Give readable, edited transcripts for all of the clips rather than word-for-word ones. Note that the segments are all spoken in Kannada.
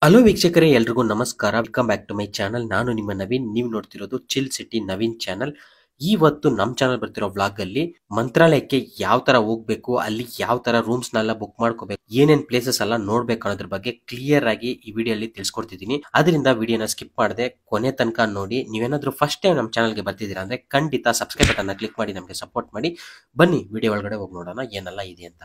ಹಲೋ ವೀಕ್ಷಕರೇ, ಎಲ್ರಿಗೂ ನಮಸ್ಕಾರ. Welcome back to my channel. ನಾನು ನಿಮ್ಮ ನವೀನ್. ನೀವು ನೋಡ್ತಿರೋದು ಚಿಲ್ ಸಿಟಿ ನವೀನ್ ಚಾನಲ್. ಇವತ್ತು ನಮ್ಮ ಚಾನಲ್ ಬರ್ತಿರೋ ವ್ಲಾಗ್ ಅಲ್ಲಿ ಮಂತ್ರಾಲಯಕ್ಕೆ ಯಾವ ತರ ಹೋಗ್ಬೇಕು, ಅಲ್ಲಿ ಯಾವ ತರ ರೂಮ್ಸ್ ನೆಲ್ಲ ಬುಕ್ ಮಾಡ್ಕೋಬೇಕು, ಏನೇನ್ ಪ್ಲೇಸಸ್ ಎಲ್ಲ ನೋಡ್ಬೇಕು ಅನ್ನೋದ್ರ ಬಗ್ಗೆ ಕ್ಲಿಯರ್ ಆಗಿ ಈ ವಿಡಿಯೋ ಅಲ್ಲಿ ತಿಳಿಸ್ಕೊಡ್ತಿದ್ದೀನಿ. ಅದರಿಂದ ವಿಡಿಯೋನ ಸ್ಕಿಪ್ ಮಾಡದೆ ಕೊನೆ ತನಕ ನೋಡಿ. ನೀವೇನಾದ್ರೂ ಫಸ್ಟ್ ಟೈಮ್ ನಮ್ಮ ಚಾನಲ್ಗೆ ಬರ್ತಿದ್ದೀರಾ ಅಂದ್ರೆ ಖಂಡಿತ ಸಬ್ಸ್ಕ್ರೈಬ್ ಬಟನ್ ಕ್ಲಿಕ್ ಮಾಡಿ ನಮಗೆ ಸಪೋರ್ಟ್ ಮಾಡಿ. ಬನ್ನಿ ವಿಡಿಯೋ ಒಳಗಡೆ ಹೋಗಿ ನೋಡೋಣ ಏನೆಲ್ಲ ಇದೆ ಅಂತ.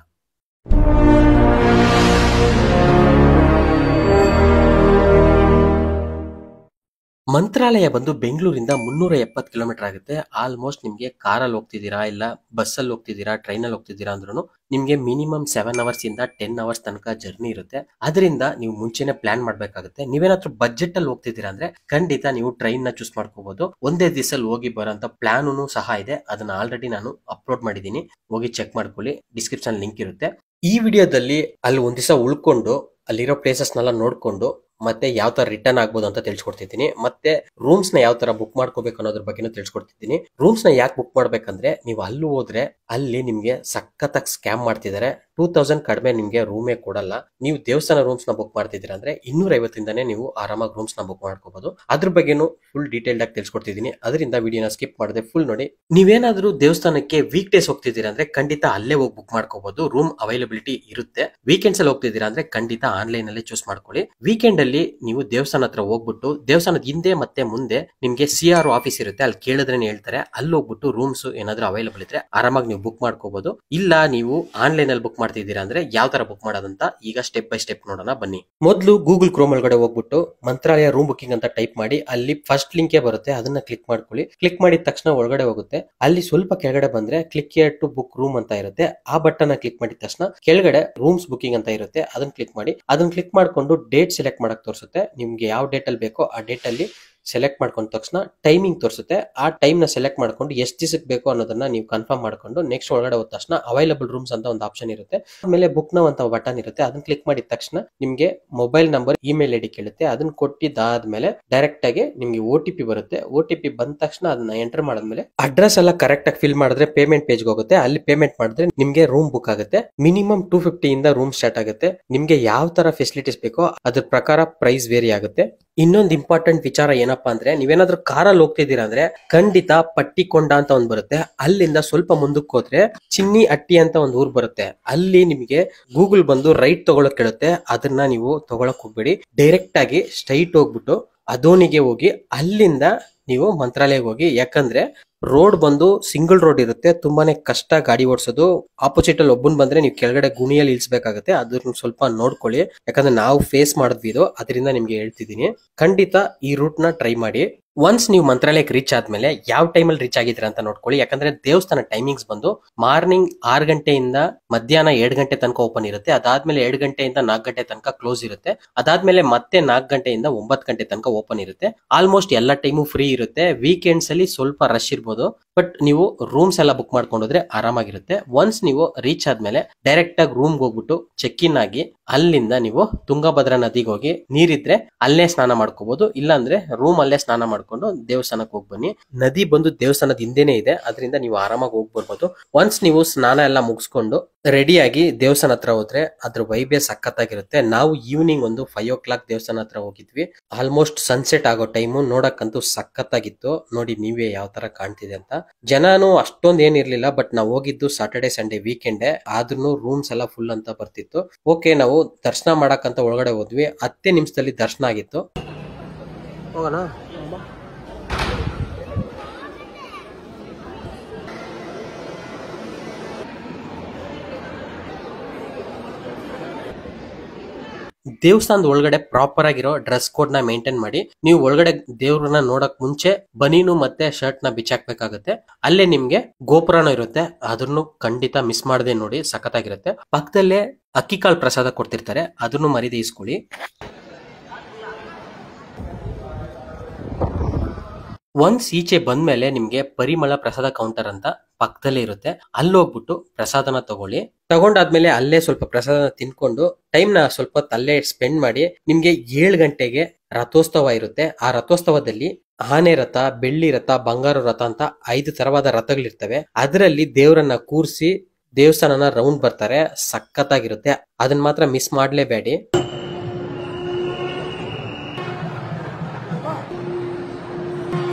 ಮಂತ್ರಾಲಯ ಬಂದು ಬೆಂಗಳೂರಿಂದ 370 ಕಿಲೋಮೀಟರ್ ಆಗುತ್ತೆ. ಆಲ್ಮೋಸ್ಟ್ ನಿಮ್ಗೆ ಕಾರಲ್ಲಿ ಹೋಗ್ತಿದ್ದೀರಾ, ಇಲ್ಲ ಬಸ್ಸಲ್ಲಿ ಹೋಗ್ತಿದ್ದೀರಾ, ಟ್ರೈನಲ್ಲಿ ಹೋಗ್ತಿದ್ದೀರಾ ಅಂದ್ರೂ ನಿಮ್ಗೆ ಮಿನಿಮಮ್ 7 ಅವರ್ಸ್ ಇಂದ 10 ಅವರ್ಸ್ ತನಕ ಜರ್ನಿ ಇರುತ್ತೆ. ಅದರಿಂದ ನೀವು ಮುಂಚೆನೆ ಪ್ಲಾನ್ ಮಾಡ್ಬೇಕಾಗುತ್ತೆ. ನೀವೇನಾದ್ರೂ ಬಜೆಟ್ ಅಲ್ಲಿ ಹೋಗ್ತಿದ್ದೀರಾ ಅಂದ್ರೆ ಖಂಡಿತ ನೀವು ಟ್ರೈನ್ ನ ಚೂಸ್ ಮಾಡ್ಕೋಬಹುದು. ಒಂದೇ ದಿವಸದಲ್ಲಿ ಹೋಗಿ ಬರೋಂತ ಪ್ಲಾನ್ ಸಹ ಇದೆ. ಅದನ್ನ ಆಲ್ರೆಡಿ ನಾನು ಅಪ್ಲೋಡ್ ಮಾಡಿದ್ದೀನಿ, ಹೋಗಿ ಚೆಕ್ ಮಾಡ್ಕೊಳ್ಳಿ. ಡಿಸ್ಕ್ರಿಪ್ಷನ್ ಲಿಂಕ್ ಇರುತ್ತೆ. ಈ ವಿಡಿಯೋದಲ್ಲಿ ಅಲ್ಲಿ ಒಂದ್ ದಿವಸ ಉಳ್ಕೊಂಡು ಅಲ್ಲಿರೋ ಪ್ಲೇಸಸ್ನೆಲ್ಲ ನೋಡ್ಕೊಂಡು ಮತ್ತೆ ಯಾವ ತರ ರಿಟರ್ನ್ ಆಗ್ಬೋದು ಅಂತ ತಿಳಿಸ್ಕೊಡ್ತಿದ್ದೀನಿ. ಮತ್ತೆ ರೂಮ್ಸ್ ನ ಯಾವ ತರ ಬುಕ್ ಮಾಡ್ಕೋಬೇಕು ಅನ್ನೋದ್ರ ಬಗ್ಗೆನೂ ತಿಳಿಸ್ಕೊಡ್ತಿದ್ದೀನಿ. ರೂಮ್ಸ್ ನ ಯಾಕೆ ಬುಕ್ ಮಾಡ್ಬೇಕಂದ್ರೆ, ನೀವು ಅಲ್ಲಿ ಹೋದ್ರೆ ಅಲ್ಲಿ ನಿಮ್ಗೆ ಸಖತ್ತಾಗಿ ಸ್ಕ್ಯಾಮ್ ಮಾಡ್ತಿದ್ದಾರೆ. 2000 ಕಡಿಮೆ ನಿಮ್ಗೆ ರೂಮೇ ಕೊಡಲ್ಲ. ನೀವು ದೇವಸ್ಥಾನ ರೂಮ್ಸ್ ನ ಬುಕ್ ಮಾಡ್ತಿದ್ದೀರಾ ಅಂದ್ರೆ 250 ಇಂದಾನೆ ನೀವು ಆರಾಮಾಗಿ ರೂಮ್ಸ್ ನ ಬುಕ್ ಮಾಡ್ಕೋಬಹುದು. ಅದ್ರ ಬಗ್ಗೆನೂ ಫುಲ್ ಡೀಟೇಲ್ಡ್ ಆಗಿ ತಿಳಿಸ್ಕೊಡ್ತಿದ್ದೀನಿ. ಅದರಿಂದ ವಿಡಿಯೋನ ಸ್ಕಿಪ್ ಮಾಡದೆ ಫುಲ್ ನೋಡಿ. ನೀವೇನಾದ್ರೂ ದೇವಸ್ಥಾನಕ್ಕೆ ವೀಕ್ ಡೇಸ್ ಹೋಗ್ತಿದ್ದೀರಾ ಅಂದ್ರೆ ಖಂಡಿತ ಅಲ್ಲೇ ಹೋಗಿ ಬುಕ್ ಮಾಡ್ಕೋಬಹುದು. ರೂಮ್ ಅವೈಲಬಿಲಿಟಿ ಇರುತ್ತೆ. ವೀಕೆಂಡ್ಸ್ ಅಲ್ಲಿ ಹೋಗ್ತಿದ್ದೀರಾ ಅಂದ್ರೆ ಖಂಡಿತ ಆನ್ಲೈನ್ ಅಲ್ಲೇ ಚೂಸ್ ಮಾಡ್ಕೊಳ್ಳಿ. ವೀಕೆಂಡ್ ಅಲ್ಲಿ ನೀವು ದೇವಸ್ಥಾನ ಹತ್ರ ಹೋಗ್ಬಿಟ್ಟು ದೇವಸ್ಥಾನದ ಹಿಂದೆ ಮತ್ತೆ ಮುಂದೆ ನಿಮ್ಗೆ CRO ಆಫೀಸ್ ಇರುತ್ತೆ. ಅಲ್ಲಿ ಕೇಳಿದ್ರೇನೆ ಹೇಳ್ತಾರೆ. ಅಲ್ಲಿ ಹೋಗ್ಬಿಟ್ಟು ರೂಮ್ಸ್ ಏನಾದ್ರೂ ಅವೈಲಬಲ್ ಇದ್ರೆ ಆರಾಮಾಗಿ ನೀವು ಬುಕ್ ಮಾಡ್ಕೋಬಹುದು. ಇಲ್ಲ ನೀವು ಆನ್ಲೈನ್ ಅಲ್ಲಿ ಬುಕ್ ಮಾಡ್ತಿದ್ದೀರಾ ಅಂದ್ರೆ ಯಾವ ತರ ಬುಕ್ ಮಾಡೋದಂತ ಈಗ ಸ್ಟೆಪ್ ಬೈ ಸ್ಟೆಪ್ ನೋಡೋಣ ಬನ್ನಿ. ಮೊದಲು ಗೂಗಲ್ ಕ್ರೋಮ್ ಒಳಗಡೆ ಹೋಗ್ಬಿಟ್ಟು ಮಂತ್ರಾಲಯ ರೂಮ್ ಬುಕಿಂಗ್ ಅಂತ ಟೈಪ್ ಮಾಡಿ ಅಲ್ಲಿ ಫಸ್ಟ್ ಲಿಂಕ್ ಬರುತ್ತೆ, ಅದನ್ನ ಕ್ಲಿಕ್ ಮಾಡ್ಕೊಳ್ಳಿ. ಕ್ಲಿಕ್ ಮಾಡಿದ ತಕ್ಷಣ ಒಳಗಡೆ ಹೋಗುತ್ತೆ. ಅಲ್ಲಿ ಸ್ವಲ್ಪ ಕೆಳಗಡೆ ಬಂದ್ರೆ click here to book room ಅಂತ ಇರುತ್ತೆ. ಆ ಬಟನ್ ಕ್ಲಿಕ್ ಮಾಡಿದ ತಕ್ಷಣ ಕೆಳಗಡೆ ರೂಮ್ಸ್ ಬುಕಿಂಗ್ ಅಂತ ಇರುತ್ತೆ, ಅದನ್ನ ಕ್ಲಿಕ್ ಮಾಡಿ. ಅದನ್ನ ಕ್ಲಿಕ್ ಮಾಡ್ಕೊಂಡು ಡೇಟ್ ಸೆಲೆಕ್ಟ್ ಮಾಡಕ್ ತೋರಿಸುತ್ತೆ. ನಿಮ್ಗೆ ಯಾವ ಡೇಟ್ ಅಲ್ಲಿ ಬೇಕೋ ಆ ಡೇಟ್ ಅಲ್ಲಿ ಸೆಲೆಕ್ಟ್ ಮಾಡ್ಕೊಂಡ ತಕ್ಷಣ ಟೈಮಿಂಗ್ ತೋರಿಸುತ್ತೆ. ಆ ಟೈಮ್ ನ ಸೆಲೆಕ್ಟ್ ಮಾಡ್ಕೊಂಡು ಎಷ್ಟು ದಿವಸಕ್ಕೆ ಬೇಕು ಅನ್ನೋದನ್ನ ನೀವು ಕನ್ಫರ್ಮ್ ಮಾಡ್ಕೊಂಡು ನೆಕ್ಸ್ಟ್ ಒಳಗಡೆ ಹೋದ ತಕ್ಷಣ ಅವೈಲಬಲ್ ರೂಮ್ಸ್ ಅಂತ ಒಂದು ಆಪ್ಷನ್ ಇರುತ್ತೆ. ಆಮೇಲೆ ಬುಕ್ ನೌ ಅಂತ ಬಟನ್ ಇರುತ್ತೆ. ಅದನ್ನ ಕ್ಲಿಕ್ ಮಾಡಿದ ತಕ್ಷಣ ನಿಮ್ಗೆ ಮೊಬೈಲ್ ನಂಬರ್, ಇಮೇಲ್ ಐಡಿ ಕೇಳುತ್ತೆ. ಅದನ್ನ ಕೊಟ್ಟಿದ್ದಾದ್ಮೇಲೆ ಡೈರೆಕ್ಟ್ ಆಗಿ ನಿಮ್ಗೆ OTP ಬರುತ್ತೆ. OTP ಬಂದ ತಕ್ಷಣ ಅದನ್ನ ಎಂಟರ್ ಮಾಡಿದ್ಮೇಲೆ ಅಡ್ರೆಸ್ ಎಲ್ಲ ಕರೆಕ್ಟ್ ಆಗಿ ಫಿಲ್ ಮಾಡಿದ್ರೆ ಪೇಮೆಂಟ್ ಪೇಜ್ ಹೋಗುತ್ತೆ. ಅಲ್ಲಿ ಪೇಮೆಂಟ್ ಮಾಡಿದ್ರೆ ನಿಮ್ಗೆ ರೂಮ್ ಬುಕ್ ಆಗುತ್ತೆ. ಮಿನಿಮಮ್ 250 ಇಂದ ರೂಮ್ ಸ್ಟಾರ್ಟ್ ಆಗುತ್ತೆ. ನಿಮ್ಗೆ ಯಾವ ತರ ಫೆಸಿಲಿಟೀಸ್ ಬೇಕೋ ಅದ್ರ ಪ್ರಕಾರ ಪ್ರೈಸ್ ವೇರಿ ಆಗುತ್ತೆ. ಇನ್ನೊಂದು ಇಂಪಾರ್ಟೆಂಟ್ ವಿಚಾರ ಏನಪ್ಪಾ ಅಂದ್ರೆ, ನೀವೇನಾದ್ರೂ ಕಾರಲ್ಲಿ ಹೋಗ್ತಿದ್ದೀರಾ ಅಂದ್ರೆ ಖಂಡಿತ ಪಟ್ಟಿಕೊಂಡ ಅಂತ ಒಂದ್ ಬರುತ್ತೆ. ಅಲ್ಲಿಂದ ಸ್ವಲ್ಪ ಮುಂದಕ್ಕೆ ಹೋದ್ರೆ ಚಿನ್ನಿ ಅಟ್ಟಿ ಅಂತ ಒಂದು ಊರ್ ಬರುತ್ತೆ. ಅಲ್ಲಿ ನಿಮಗೆ ಗೂಗಲ್ ಬಂದು ರೈಟ್ ತಗೊಳಕ್ ಕೇಳುತ್ತೆ. ಅದನ್ನ ನೀವು ತಗೊಳಕ್ ಹೋಗ್ಬೇಡಿ. ಡೈರೆಕ್ಟ್ ಆಗಿ ಸ್ಟ್ರೈಟ್ ಹೋಗ್ಬಿಟ್ಟು ಅದೋನಿಗೆ ಹೋಗಿ ಅಲ್ಲಿಂದ ನೀವು ಮಂತ್ರಾಲಯಕ್ಕೆ ಹೋಗಿ. ಯಾಕಂದ್ರೆ ರೋಡ್ ಬಂದು ಸಿಂಗಲ್ ರೋಡ್ ಇರುತ್ತೆ, ತುಂಬಾನೇ ಕಷ್ಟ ಗಾಡಿ ಓಡಿಸೋದು. ಆಪೋಸಿಟ್ ಅಲ್ಲಿ ಒಬ್ಬನ್ ಬಂದ್ರೆ ನೀವು ಕೆಳಗಡೆ ಗುಣಿಯಲ್ಲಿ ಇಳಿಸಬೇಕಾಗುತ್ತೆ. ಅದನ್ನ ಸ್ವಲ್ಪ ನೋಡ್ಕೊಳ್ಳಿ, ಯಾಕಂದ್ರೆ ನಾವು ಫೇಸ್ ಮಾಡಿದ್ವಿ ಇದು, ಅದರಿಂದ ನಿಮ್ಗೆ ಹೇಳ್ತಿದ್ದೀನಿ. ಖಂಡಿತ ಈ ರೂಟ್ ನ ಟ್ರೈ ಮಾಡಿ. ಒನ್ಸ್ ನೀವು ಮಂತ್ರಾಲಯಕ್ಕೆ ರೀಚ್ ಆದ್ಮೇಲೆ ಯಾವ ಟೈಮಲ್ಲಿ ರೀಚ್ ಆಗಿದ್ರ ಅಂತ ನೋಡ್ಕೊಳ್ಳಿ. ಯಾಕಂದ್ರೆ ದೇವಸ್ಥಾನ ಟೈಮಿಂಗ್ಸ್ ಬಂದು ಮಾರ್ನಿಂಗ್ 6 ಗಂಟೆಯಿಂದ ಮಧ್ಯಾಹ್ನ 2 ಗಂಟೆ ತನಕ ಓಪನ್ ಇರುತ್ತೆ. ಅದಾದ್ಮೇಲೆ 2 ಗಂಟೆಯಿಂದ 4 ಗಂಟೆ ತನಕ ಕ್ಲೋಸ್ ಇರುತ್ತೆ. ಅದಾದ್ಮೇಲೆ ಮತ್ತೆ 4 ಗಂಟೆಯಿಂದ 9 ಗಂಟೆ ತನಕ ಓಪನ್ ಇರುತ್ತೆ. ಆಲ್ಮೋಸ್ಟ್ ಎಲ್ಲ ಟೈಮು ಫ್ರೀ ಇರುತ್ತೆ. ವೀಕೆಂಡ್ಸ್ ಅಲ್ಲಿ ಸ್ವಲ್ಪ ರಶ್ ಇರ್ಬೋದು, ಬಟ್ ನೀವು ರೂಮ್ಸ್ ಎಲ್ಲ ಬುಕ್ ಮಾಡ್ಕೊಂಡ್ರೆ ಆರಾಮಾಗಿರುತ್ತೆ. ಒನ್ಸ್ ನೀವು ರೀಚ್ ಆದ್ಮೇಲೆ ಡೈರೆಕ್ಟ್ ಆಗಿ ರೂಮ್ ಹೋಗ್ಬಿಟ್ಟು ಚೆಕ್ ಇನ್ ಆಗಿ ಅಲ್ಲಿಂದ ನೀವು ತುಂಗಭದ್ರಾ ನದಿಗೆ ಹೋಗಿ ನೀರಿದ್ರೆ ಅಲ್ಲೇ ಸ್ನಾನ ಮಾಡ್ಕೋಬಹುದು. ಇಲ್ಲಾಂದ್ರೆ ರೂಮ್ ಅಲ್ಲೇ ಸ್ನಾನ ಮಾಡ್ಕೊಂಡು ದೇವಸ್ಥಾನಕ್ಕೆ ಹೋಗಿ ಬನ್ನಿ. ನದಿ ಬಂದು ದೇವಸ್ಥಾನದ ಹಿಂದೆನೆ ಇದೆ, ಅದರಿಂದ ನೀವು ಆರಾಮಾಗಿ ಹೋಗಿ ಬರ್ಬೋದು. ಒನ್ಸ್ ನೀವು ಸ್ನಾನ ಎಲ್ಲ ಮುಗಿಸ್ಕೊಂಡು ರೆಡಿಯಾಗಿ ದೇವಸ್ಥಾನ ಹತ್ರ ಹೋದ್ರೆ ಅದ್ರ ವೈಬೇ ಸಖತ್ತಾಗಿರುತ್ತೆ. ನಾವು ಈವ್ನಿಂಗ್ ಒಂದು 5 o'clock ದೇವಸ್ಥಾನ ಹತ್ರ ಹೋಗಿದ್ವಿ. ಆಲ್ಮೋಸ್ಟ್ ಸನ್ಸೆಟ್ ಆಗೋ ಟೈಮು ನೋಡಕ್ಕಂತೂ ಸಖತ್ತಾಗಿತ್ತು. ನೋಡಿ ನೀವೇ ಯಾವ ತರ ಕಾಣ್ತಿದೆ ಅಂತ. ಜನನು ಅಷ್ಟೊಂದ್ ಏನಿರ್ಲಿಲ್ಲ, ಬಟ್ ನಾವು ಹೋಗಿದ್ದು ಸಾಟರ್ಡೆ ಸಂಡೇ ವೀಕೆಂಡೇ, ಆದ್ರೂ ರೂಮ್ಸ್ ಎಲ್ಲ ಫುಲ್ ಅಂತ ಬರ್ತಿತ್ತು. ಓಕೆ, ನಾವು ದರ್ಶನ ಮಾಡಕ್ಕಂತ ಒಳಗಡೆ ಹೋದ್ವಿ. 10 ನಿಮಿಷದಲ್ಲಿ ದರ್ಶನ ಆಗಿತ್ತು. ಹೋಗೋಣ. ದೇವಸ್ಥಾನದ ಒಳಗಡೆ ಪ್ರಾಪರ್ ಆಗಿರೋ ಡ್ರೆಸ್ ಕೋಡ್ ನ ಮೇಂಟೈನ್ ಮಾಡಿ. ನೀವು ಒಳಗಡೆ ದೇವ್ರನ್ನ ನೋಡಕ್ ಮುಂಚೆ ಬನೀನು ಮತ್ತೆ ಶರ್ಟ್ ನ ಬಿಚ್ಚಾಕ್ಬೇಕಾಗುತ್ತೆ. ಅಲ್ಲೇ ನಿಮ್ಗೆ ಗೋಪುರನೂ ಇರುತ್ತೆ, ಅದನ್ನು ಖಂಡಿತ ಮಿಸ್ ಮಾಡದೆ ನೋಡಿ, ಸಖತ್ತಾಗಿರುತ್ತೆ. ಪಕ್ಕದಲ್ಲೇ ಅಕ್ಕಿ ಕಾಳು ಪ್ರಸಾದ ಕೊಡ್ತಿರ್ತಾರೆ, ಅದನ್ನು ಮರೀದೆ ಇಸ್ಕೊಳ್ಳಿ. ಒನ್ಸ್ ಈಚೆ ಬಂದ್ಮೇಲೆ ನಿಮ್ಗೆ ಪರಿಮಳ ಪ್ರಸಾದ ಕೌಂಟರ್ ಅಂತ ಪಕ್ಕದಲ್ಲೇ ಇರುತ್ತೆ. ಅಲ್ಲಿ ಹೋಗ್ಬಿಟ್ಟು ಪ್ರಸಾದನ ತಗೊಳ್ಳಿ. ತಗೊಂಡಾದ್ಮೇಲೆ ಅಲ್ಲೇ ಸ್ವಲ್ಪ ಪ್ರಸಾದ ತಿನ್ಕೊಂಡು ಟೈಮ್ ನ ಸ್ವಲ್ಪ ಅಲ್ಲೇ ಸ್ಪೆಂಡ್ ಮಾಡಿ. ನಿಮ್ಗೆ 7 ಗಂಟೆಗೆ ರಥೋತ್ಸವ ಇರುತ್ತೆ. ಆ ರಥೋತ್ಸವದಲ್ಲಿ ಆನೆ ರಥ, ಬೆಳ್ಳಿ ರಥ, ಬಂಗಾರ ರಥ ಅಂತ 5 ತರವಾದ ರಥಗಳಿರ್ತವೆ. ಅದರಲ್ಲಿ ದೇವರನ್ನ ಕೂರಿಸಿ ದೇವಸ್ಥಾನನ ರೌಂಡ್ ಬರ್ತಾರೆ. ಸಖತ್ತಾಗಿರುತ್ತೆ, ಅದನ್ನ ಮಾತ್ರ ಮಿಸ್ ಮಾಡ್ಲೇಬೇಡಿ.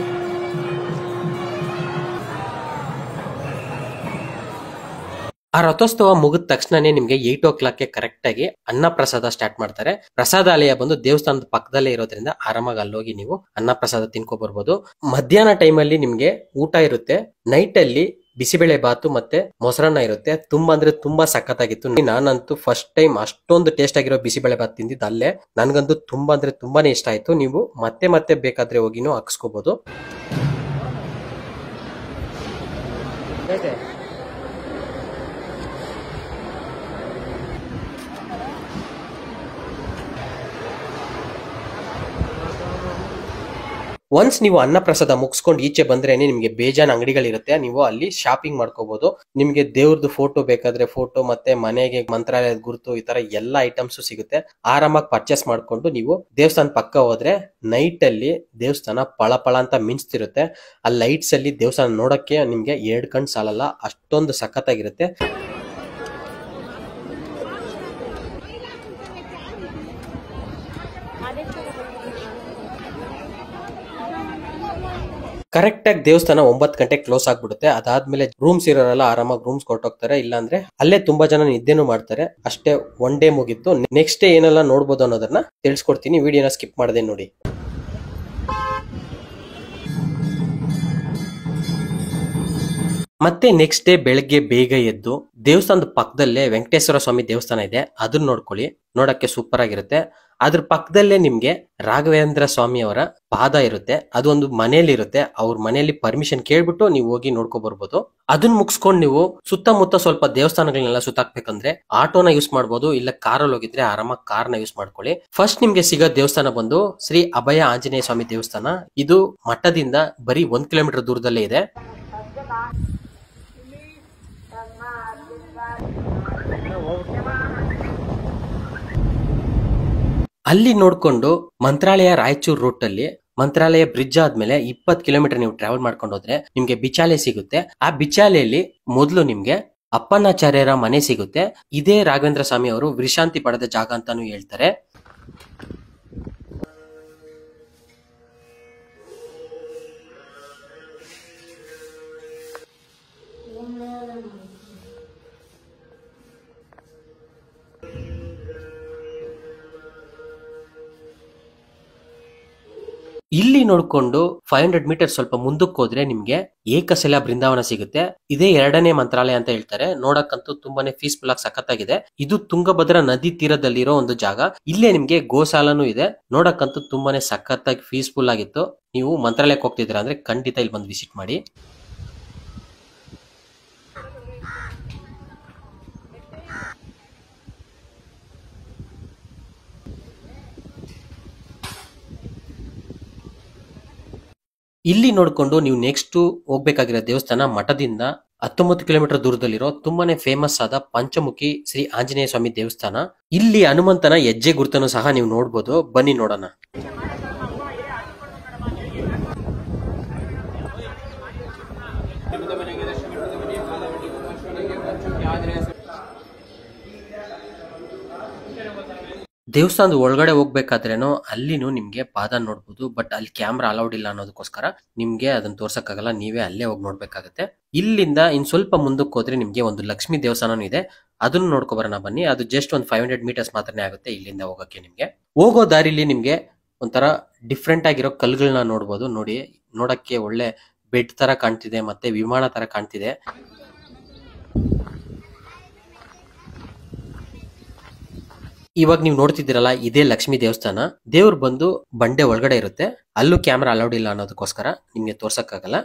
ಆ ರಥೋತ್ಸವ ಮುಗಿದ ತಕ್ಷಣನೇ ನಿಮ್ಗೆ 8 o'clock ಕರೆಕ್ಟ್ ಆಗಿ ಅನ್ನ ಪ್ರಸಾದ ಸ್ಟಾರ್ಟ್ ಮಾಡ್ತಾರೆ. ಪ್ರಸಾದಾಲಯ ಬಂದು ದೇವಸ್ಥಾನದ ಪಕ್ಕದಲ್ಲೇ ಇರೋದ್ರಿಂದ ಆರಾಮಾಗಿ ಅಲ್ಲೋಗಿ ನೀವು ಅನ್ನ ಪ್ರಸಾದ ತಿನ್ಕೊ ಬರ್ಬೋದು. ಮಧ್ಯಾಹ್ನ ಟೈಮ್ ಅಲ್ಲಿ ನಿಮ್ಗೆ ಊಟ ಇರುತ್ತೆ. ನೈಟ್ ಅಲ್ಲಿ ಬಿಸಿಬೇಳೆ ಬಾತು ಮತ್ತೆ ಮೊಸರನ್ನ ಇರುತ್ತೆ. ತುಂಬಾ ಅಂದ್ರೆ ತುಂಬಾ ಸಖತ್ತಾಗಿತ್ತು. ನಾನಂತೂ ಫಸ್ಟ್ ಟೈಮ್ ಅಷ್ಟೊಂದು ಟೇಸ್ಟ್ ಆಗಿರೋ ಬಿಸಿಬೇಳೆ ಬಾತ್ ತಿಂದಿದ್ದು ಅಲ್ಲೇ. ನನ್ಗಂತೂ ತುಂಬಾ ಅಂದ್ರೆ ತುಂಬಾನೇ ಇಷ್ಟ ಆಯ್ತು. ನೀವು ಮತ್ತೆ ಮತ್ತೆ ಬೇಕಾದ್ರೆ ಹೋಗಿನೂ ಹಾಕ್ಸ್ಕೋಬಹುದು. ಒನ್ಸ್ ನೀವು ಅನ್ನ ಪ್ರಸಾದ ಮುಗಿಸ್ಕೊಂಡು ಈಚೆ ಬಂದ್ರೇನೆ ನಿಮ್ಗೆ ಬೇಜಾನ್ ಅಂಗಡಿಗಳಿರುತ್ತೆ. ನೀವು ಅಲ್ಲಿ ಶಾಪಿಂಗ್ ಮಾಡ್ಕೋಬಹುದು. ನಿಮ್ಗೆ ದೇವ್ರದ್ದು ಫೋಟೋ ಬೇಕಾದ್ರೆ ಫೋಟೋ, ಮತ್ತೆ ಮನೆಗೆ ಮಂತ್ರಾಲಯದ ಗುರುತು, ಈ ತರ ಎಲ್ಲಾ ಐಟಮ್ಸ್ ಸಿಗುತ್ತೆ. ಆರಾಮಾಗಿ ಪರ್ಚೇಸ್ ಮಾಡ್ಕೊಂಡು ನೀವು ದೇವಸ್ಥಾನ ಪಕ್ಕ ಹೋದ್ರೆ ನೈಟ್ ಅಲ್ಲಿ ದೇವಸ್ಥಾನ ಪಳ ಪಳ ಅಂತ ಮಿಂಚ್ತಿರುತ್ತೆ. ಆ ಲೈಟ್ಸ್ ಅಲ್ಲಿ ದೇವಸ್ಥಾನ ನೋಡಕ್ಕೆ ನಿಮ್ಗೆ 2 ಕಣ್ ಸಾಲಲ್ಲ, ಅಷ್ಟೊಂದು ಸಖತ್ತಾಗಿರುತ್ತೆ. ಕರೆಕ್ಟ್ ಆಗಿ ದೇವಸ್ಥಾನ 9 ಗಂಟೆಗೆ ಕ್ಲೋಸ್ ಆಗ್ಬಿಡುತ್ತೆ. ಅದಾದ್ಮೇಲೆ ರೂಮ್ಸ್ ಇರೋರೆಲ್ಲ ಆರಾಮಾಗಿ ರೂಮ್ಸ್ ಕೊಟ್ಟೋಗ್ತಾರೆ. ಇಲ್ಲಾಂದ್ರೆ ಅಲ್ಲೇ ತುಂಬಾ ಜನ ನಿದ್ದೆನೂ ಮಾಡ್ತಾರೆ. ಅಷ್ಟೇ, ಒನ್ ಡೇ ಮುಗೀತು. ನೆಕ್ಸ್ಟ್ ಡೇ ಏನೆಲ್ಲ ನೋಡ್ಬೋದು ಅನ್ನೋದನ್ನ ತಿಳಿಸ್ಕೊಡ್ತೀನಿ. ವಿಡಿಯೋನ ಸ್ಕಿಪ್ ಮಾಡದೆ ನೋಡಿ. ಮತ್ತೆ ನೆಕ್ಸ್ಟ್ ಡೇ ಬೆಳಗ್ಗೆ ಬೇಗ ಎದ್ದು ದೇವಸ್ಥಾನದ ಪಕ್ಕದಲ್ಲೇ ವೆಂಕಟೇಶ್ವರ ಸ್ವಾಮಿ ದೇವಸ್ಥಾನ ಇದೆ, ಅದನ್ನ ನೋಡ್ಕೊಳ್ಳಿ. ನೋಡಕ್ಕೆ ಸೂಪರ್ ಆಗಿರುತ್ತೆ. ಅದ್ರ ಪಕ್ಕದಲ್ಲೇ ನಿಮ್ಗೆ ರಾಘವೇಂದ್ರ ಸ್ವಾಮಿ ಅವರ ಪಾದ ಇರುತ್ತೆ. ಅದು ಒಂದು ಮನೆಯಲ್ಲಿ ಇರುತ್ತೆ. ಅವ್ರ ಮನೆಯಲ್ಲಿ ಪರ್ಮಿಷನ್ ಕೇಳ್ಬಿಟ್ಟು ನೀವು ಹೋಗಿ ನೋಡ್ಕೊ ಬರ್ಬೋದು. ಅದನ್ನ ಮುಗಿಸ್ಕೊಂಡು ನೀವು ಸುತ್ತಮುತ್ತ ಸ್ವಲ್ಪ ದೇವಸ್ಥಾನಗಳನ್ನೆಲ್ಲ ಸುತ್ತಾಕ್ಬೇಕಂದ್ರೆ ಆಟೋನ ಯೂಸ್ ಮಾಡ್ಬೋದು, ಇಲ್ಲ ಕಾರಲ್ಲಿ ಹೋಗಿದ್ರೆ ಆರಾಮಾಗಿ ಕಾರ್ನ ಯೂಸ್ ಮಾಡ್ಕೊಳ್ಳಿ. ಫಸ್ಟ್ ನಿಮ್ಗೆ ಸಿಗೋ ದೇವಸ್ಥಾನ ಬಂದು ಶ್ರೀ ಅಭಯ ಆಂಜನೇಯ ಸ್ವಾಮಿ ದೇವಸ್ಥಾನ. ಇದು ಮಠದಿಂದ ಬರೀ 1 ಕಿಲೋಮೀಟರ್ ದೂರದಲ್ಲೇ ಇದೆ. ಅಲ್ಲಿ ನೋಡ್ಕೊಂಡು ಮಂತ್ರಾಲಯ ರಾಯಚೂರು ರೂಟ್ ಅಲ್ಲಿ ಮಂತ್ರಾಲಯ ಬ್ರಿಡ್ಜ್ ಆದ್ಮೇಲೆ 20 ಕಿಲೋಮೀಟರ್ ನೀವು ಟ್ರಾವೆಲ್ ಮಾಡ್ಕೊಂಡು ಹೋದ್ರೆ ನಿಮ್ಗೆ ಬಿಚಾಲೆ ಸಿಗುತ್ತೆ. ಆ ಬಿಚಾಲೆಯಲ್ಲಿ ಮೊದಲು ನಿಮ್ಗೆ ಅಪ್ಪನಾಚಾರ್ಯರ ಮನೆ ಸಿಗುತ್ತೆ. ಇದೇ ರಾಘವೇಂದ್ರ ಸ್ವಾಮಿ ಅವರು ವಿಶ್ರಾಂತಿ ಪಡೆದ ಜಾಗ ಅಂತಾನು ಹೇಳ್ತಾರೆ. ಇಲ್ಲಿ ನೋಡ್ಕೊಂಡು 500 ಮೀಟರ್ ಸ್ವಲ್ಪ ಮುಂದಕ್ಕೆ ಹೋದ್ರೆ ನಿಮ್ಗೆ ಏಕಶಿಲಾ ಬೃಂದಾವನ ಸಿಗುತ್ತೆ. ಇದೇ 2ನೇ ಮಂತ್ರಾಲಯ ಅಂತ ಹೇಳ್ತಾರೆ. ನೋಡಕ್ಕಂತೂ ತುಂಬಾನೇ ಪೀಸ್ಫುಲ್ ಆಗಿ ಸಖತ್ತಾಗಿದೆ. ಇದು ತುಂಗಭದ್ರಾ ನದಿ ತೀರದಲ್ಲಿರೋ ಒಂದು ಜಾಗ. ಇಲ್ಲೇ ನಿಮ್ಗೆ ಗೋಶಾಲನೂ ಇದೆ. ನೋಡಕ್ಕಂತೂ ತುಂಬಾನೇ ಸಖತ್ತಾಗಿ ಪೀಸ್ಫುಲ್ ಆಗಿತ್ತು. ನೀವು ಮಂತ್ರಾಲಯಕ್ಕೆ ಹೋಗ್ತಿದ್ದೀರಾ ಅಂದ್ರೆ ಖಂಡಿತ ಇಲ್ಲಿ ಬಂದು ವಿಸಿಟ್ ಮಾಡಿ. ಇಲ್ಲಿ ನೋಡ್ಕೊಂಡು ನೀವು ನೆಕ್ಸ್ಟ್ ಹೋಗ್ಬೇಕಾಗಿರೋ ದೇವಸ್ಥಾನ ಮಠದಿಂದ 19 ಕಿಲೋಮೀಟರ್ ದೂರದಲ್ಲಿರೋ ತುಂಬಾನೇ ಫೇಮಸ್ ಆದ ಪಂಚಮುಖಿ ಶ್ರೀ ಆಂಜನೇಯ ಸ್ವಾಮಿ ದೇವಸ್ಥಾನ. ಇಲ್ಲಿ ಹನುಮಂತನ ಹೆಜ್ಜೆ ಗುರುತನ್ನು ಸಹ ನೀವು ನೋಡ್ಬೋದು. ಬನ್ನಿ ನೋಡೋಣ. ದೇವಸ್ಥಾನದ ಒಳಗಡೆ ಹೋಗ್ಬೇಕಾದ್ರೇನು ಅಲ್ಲಿನೂ ನಿಮ್ಗೆ ಪಾದ ನೋಡ್ಬೋದು. ಬಟ್ ಅಲ್ಲಿ ಕ್ಯಾಮ್ರಾ ಅಲೌಡ್ ಇಲ್ಲ ಅನ್ನೋದಕ್ಕೋಸ್ಕರ ನಿಮ್ಗೆ ಅದನ್ನ ತೋರ್ಸಕ್ಕಾಗಲ್ಲ. ನೀವೇ ಅಲ್ಲೇ ಹೋಗಿ ನೋಡ್ಬೇಕಾಗತ್ತೆ. ಇಲ್ಲಿಂದ ಇನ್ ಸ್ವಲ್ಪ ಮುಂದಕ್ಕೆ ಹೋದ್ರೆ ನಿಮ್ಗೆ ಒಂದು ಲಕ್ಷ್ಮೀ ದೇವಸ್ಥಾನನೂ ಇದೆ. ಅದನ್ನ ನೋಡ್ಕೊ ಬರೋಣ ಬನ್ನಿ. ಅದು ಜಸ್ಟ್ ಒಂದು 500 ಮೀಟರ್ಸ್ ಮಾತ್ರನೇ ಆಗುತ್ತೆ ಇಲ್ಲಿಂದ ಹೋಗಕ್ಕೆ. ನಿಮ್ಗೆ ಹೋಗೋ ದಾರಿಲಿ ನಿಮ್ಗೆ ಒಂಥರ ಡಿಫ್ರೆಂಟ್ ಆಗಿರೋ ಕಲ್ಗಳನ್ನ ನೋಡ್ಬೋದು. ನೋಡಿ, ನೋಡಕ್ಕೆ ಒಳ್ಳೆ ಬೆಡ್ ತರ ಕಾಣ್ತಿದೆ, ಮತ್ತೆ ವಿಮಾನ ತರ ಕಾಣ್ತಿದೆ. ಇವಾಗ ನೀವು ನೋಡ್ತಿದ್ದೀರಲ್ಲ, ಇದೇ ಲಕ್ಷ್ಮೀ ದೇವಸ್ಥಾನ. ದೇವ್ರು ಬಂದು ಬಂಡೆ ಒಳಗಡೆ ಇರುತ್ತೆ. ಅಲ್ಲೂ ಕ್ಯಾಮ್ರಾ ಅಲೌಡ್ ಇಲ್ಲ ಅನ್ನೋದಕ್ಕೋಸ್ಕರ ನಿಮ್ಗೆ ತೋರ್ಸಕ್ಕಾಗಲ್ಲ.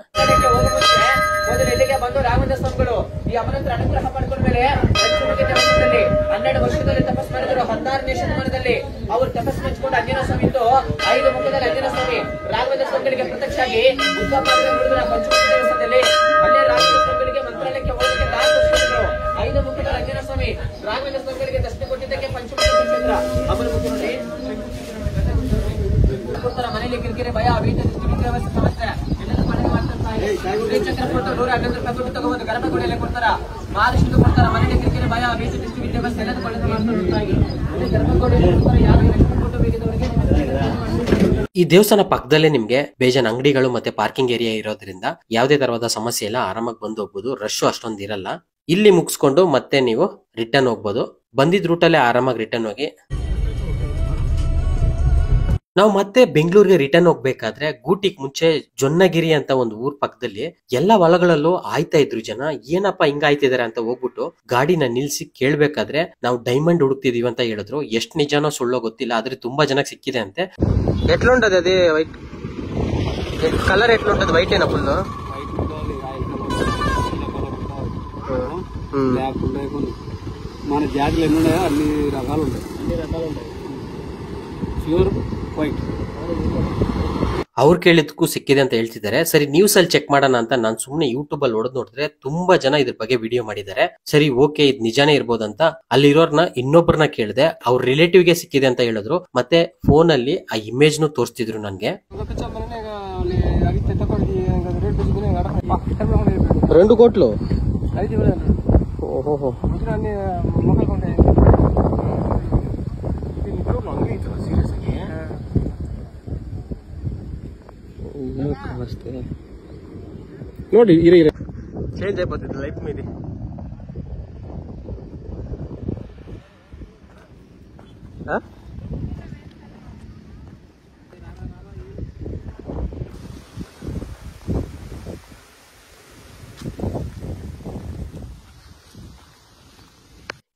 ಬಂದು ರಾಘವೇಂದ್ರ ಸ್ವಾಮಿಗಳು ಈ ಅಮ್ಮನಂತರ ಅನುಗ್ರಹ ಪಡ್ಕೊಂಡ್ಮೇಲೆ 12 ವರ್ಷದಲ್ಲಿ ತಪಸ್ ಮಾಡಿದ್ರು. 16ನೇ ಶತಮಾನದಲ್ಲಿ ಅವರು ತಪಸ್ ಮೆಚ್ಕೊಂಡು ಆಂಜನೇಯ ಸ್ವಾಮಿ ಇದ್ದು 5 ಮುಖದಲ್ಲಿ ಆಂಜನೇಯ ಸ್ವಾಮಿ ರಾಘವೇಂದ್ರ ಸ್ವಾಮಿಗಳಿಗೆ ಪ್ರತ್ಯಕ್ಷ ಆಗಿ ಉದ್ಭವ ಮಾಡಿದ್ರು. ಪಂಚಮುಖಿ ದೇವಸ್ಥಾನದಲ್ಲಿ ಅಲ್ಲೇ ರಾಘವೇಂದ್ರ ಸ್ವಾಮಿಗಳಿಗೆ ಮಂತ್ರಾಲಯಕ್ಕೆ ಹೋಗಲಿಕ್ಕೆ ದಾರಿ ತೋರಿಸಿದ್ರು. 5 ಮುಖದ ಆಂಜನೇಯ ಸ್ವಾಮಿ ರಾಘವೇಂದ್ರ ಸ್ವಾಮಿಗಳಿಗೆ ದರ್ಶನ ಕೊಟ್ಟಿದ್ದಕ್ಕೆ ಪಂಚಮುಖಿ ನಕ್ಷತ್ರ ಅಮರ ಮುಖ ನೋಡಿ ಮನೆಯಲ್ಲಿ ಕಿರಿಕಿರಿ ಭಯ ವೀಟ ಸಮಸ್ಯೆ ಎಲ್ಲರೂ ಮನೆ ಮಾಡ್ತಾರೆ. ಚಕ್ರ ಕೊಟ್ಟು 150 ರೂಪಾಯಿ ಕೊಟ್ಟು ತಗೋಬಹುದು. ಗರ್ಭಗುಡಿಯಲ್ಲಿ ಕೊಡ್ತಾರ, ಮಹಾರಾಷ್ಟ್ರದ್ದು ಕೊಡ್ತಾರ. ಮನೆಯಲ್ಲಿ ಕಿರಿಕಿರಿ ಭಯ ವೀಟ ದೃಷ್ಟಿ ವಿದ್ಯಾಭ್ಯಾಸ ಎಲ್ಲದೂ ಕೊಳ್ಳೋದು ಮಾಡ್ತಾರೆ. ಗರ್ಭಗುಡಿಯಲ್ಲಿ ಯಾರು ಕೊಟ್ಟು ಬೇಕಿದ್ದವರಿಗೆ. ಈ ದೇವಸ್ಥಾನ ಪಕ್ಕದಲ್ಲೇ ನಿಮ್ಗೆ ಬೇಜಾನ್ ಅಂಗಡಿಗಳು ಮತ್ತೆ ಪಾರ್ಕಿಂಗ್ ಏರಿಯಾ ಇರೋದ್ರಿಂದ ಯಾವುದೇ ತರವಾದ ಸಮಸ್ಯೆ ಇಲ್ಲ. ಆರಾಮಾಗಿ ಬಂದು ಹೋಗ್ಬೋದು. ರಶ್ ಅಷ್ಟೊಂದು ಇರಲ್ಲ. ಇಲ್ಲಿ ಮುಗಿಸ್ಕೊಂಡು ಮತ್ತೆ ನೀವು ರಿಟರ್ನ್ ಹೋಗ್ಬೋದು. ಬಂದಿದ್ ರೂಟಲ್ಲೇ ಆರಾಮಾಗಿ ರಿಟರ್ನ್ ಹೋಗಿ. ನಾವು ಮತ್ತೆ ಬೆಂಗಳೂರಿಗೆ ರಿಟರ್ನ್ ಹೋಗ್ಬೇಕಾದ್ರೆ ಗೂಟಿಗ್ ಮುಂಚೆ ಜೊನ್ನಗಿರಿ ಅಂತ ಒಂದು ಊರ್ ಪಕ್ಕದಲ್ಲಿ ಎಲ್ಲಾ ಹೊಲಗಳಲ್ಲೂ ಆಯ್ತಾ ಇದ್ರು ಜನ. ಏನಪ್ಪಾ ಹಿಂಗ ಆಯ್ತಿದಾರೆ ಅಂತ ಹೋಗ್ಬಿಟ್ಟು ಗಾಡಿನ ನಿಲ್ಸಿ ಕೇಳ್ಬೇಕಾದ್ರೆ ನಾವು ಡೈಮಂಡ್ ಹುಡುಕ್ತಿದೀವಿ ಅಂತ ಹೇಳಿದ್ರು. ಎಷ್ಟ್ ನಿಜಾನೋ ಸುಳ್ಳೋ ಗೊತ್ತಿಲ್ಲ, ಆದ್ರೆ ತುಂಬಾ ಜನಕ್ಕೆ ಸಿಕ್ಕಿದೆ ಅಂತೆ. ಎಟ್ಲುಂಟದ ಅದೇ ವೈಟ್ ಕಲರ್, ಎಟ್ಲುಂಟದ ವೈಟ್ ಏನ ಫುಲ್ మన జాతులు ఎన్ని ఉన్నాయో అన్ని రకాలు ఉంటాయి, ప్యూర్ వైట్. ಅವ್ರು ಕೇಳಿದ್ಕು ಸಿಕ್ಕಿದೆ ಅಂತ ಹೇಳ್ತಿದ್ದಾರೆ. ಸರಿ ನ್ಯೂಸ್ ಅಲ್ಲಿ ಚೆಕ್ ಮಾಡೋಣ ಅಂತ ನಾನು ಸುಮ್ನೆ ಯೂಟ್ಯೂಬ್ ಅಲ್ಲಿ ಹೊಡೆದ್ ನೋಡಿದ್ರೆ ತುಂಬಾ ಜನ ಇದ್ರ ಬಗ್ಗೆ ವಿಡಿಯೋ ಮಾಡಿದ್ದಾರೆ. ಸರಿ ಓಕೆ ಇದ್ ನಿಜಾನೇ ಇರ್ಬೋದಂತ ಅಲ್ಲಿರೋರ್ನ ಇನ್ನೊಬ್ಬರನ್ನ ಕೇಳಿದೆ. ಅವ್ರ ರಿಲೇಟಿವ್ ಗೆ ಸಿಕ್ಕಿದೆ ಅಂತ ಹೇಳಿದ್ರು. ಮತ್ತೆ ಫೋನ್ ಅಲ್ಲಿ ಆ ಇಮೇಜ್ ನು ತೋರಿಸ್ತಿದ್ರು ನನ್ಗೆ. 2 కోట్లు. ఓహో ನೋಡಿ ಚೇಂಜ್ అయిపోతుంది లైఫ్ మీది.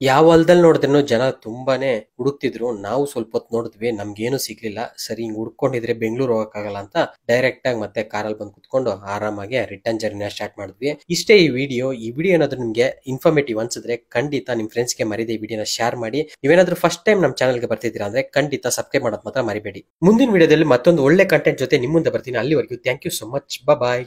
ಯಾವ ಹೊಲದಲ್ಲಿ ನೋಡಿದ್ರೂ ಜನ ತುಂಬಾನೇ ಹುಡುಕ್ತಿದ್ರು. ನಾವು ಸ್ವಲ್ಪ ಹೊತ್ತು ನೋಡಿದ್ವಿ, ನಮ್ಗೇನು ಸಿಗ್ಲಿಲ್ಲ. ಸರಿ ಹಿಂಗ್ ಹುಡ್ಕೊಂಡಿದ್ರೆ ಬೆಂಗಳೂರು ಹೋಗಕ್ಕಾಗಲ್ಲ ಅಂತ ಡೈರೆಕ್ಟ್ ಆಗಿ ಮತ್ತೆ ಕಾರಲ್ಲಿ ಬಂದು ಕುತ್ಕೊಂಡು ಆರಾಮಾಗಿ ರಿಟರ್ನ್ ಜರ್ನಿನ ಸ್ಟಾರ್ಟ್ ಮಾಡಿದ್ವಿ. ಇಷ್ಟೇ ಈ ವಿಡಿಯೋ ಏನಾದ್ರು ನಿಮ್ಗೆ ಇನ್ಫಾರ್ಮೇಟಿವ್ ಅನ್ಸಿದ್ರೆ ಖಂಡಿತ ನಿಮ್ ಫ್ರೆಂಡ್ಸ್ಗೆ ಮರಿದೆ ಈ ವಿಡಿಯೋನ ಶೇರ್ ಮಾಡಿ. ನೀವೇನಾದ್ರೂ ಫಸ್ಟ್ ಟೈಮ್ ನಮ್ಮ ಚಾನಲ್ಗೆ ಬರ್ತಿದ್ದೀರಾ ಅಂದ್ರೆ ಖಂಡಿತ ಸಬ್ಸ್ಕ್ರೈಬ್ ಮಾಡೋದು ಮಾತ್ರ ಮರಿಬೇಡಿ. ಮುಂದಿನ ವಿಡಿಯೋದಲ್ಲಿ ಮತ್ತೊಂದು ಒಳ್ಳೆ ಕಂಟೆಂಟ್ ಜೊತೆ ನಿಮ್ ಮುಂದೆ ಬರ್ತೀನಿ. ಅಲ್ಲಿವರೆಗೂ thank you so much, bye.